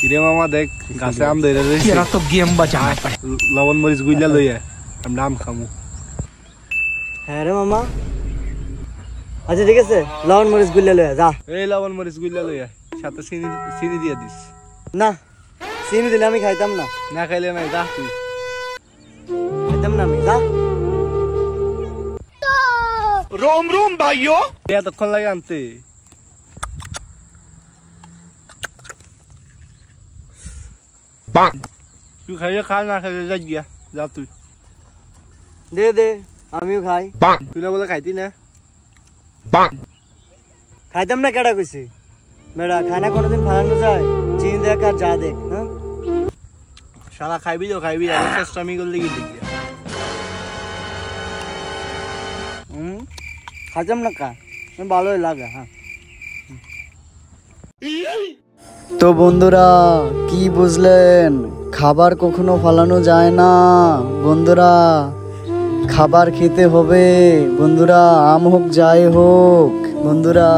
কিরে মামা দেখ গাছে আম ধরে রয়েছে। तेरा तो गेम बचाना पड़े। লবণ মরিচ গুইলা লইয়া আমরা আম খামু। হ্যাঁ রে মামা, আচ্ছা ঠিক আছে, লবণ মরিচ গুলে লয়ে যা। এই লবণ মরিচ গুইলা লইয়া সাথে চিনি দিয়া দিস। না, চিনি দিলে আমি খাইতাম না। না খাইলে নাই, যা তুই। খাইতাম না আমি, যা। रोम रोम भाइयों। এতক্ষণ লাগে আনতে। তুই খাইলে খা, না খাইলে যা গিয়া, যা তুই। দে দে, আমিও খাই। তুই না বলে খাইতি না? খাইতাম না কেডা কইছি? মেয়েরা খানা কোনোদিন ফালানো যায়? চিনি দেখ আর যা দেখ। হ্যাঁ, শালা খাইবি তো খাইবি, চেষ্টা আমি করলে কি দেখি। খাইতাম না কা, ভালোই লাগে। হ্যাঁ, তো বন্ধুরা কি বুঝলেন? খাবার কখনো ফালানো যায় না বন্ধুরা, খাবার খেতে হবে বন্ধুরা, আম হোক যাই হোক বন্ধুরা।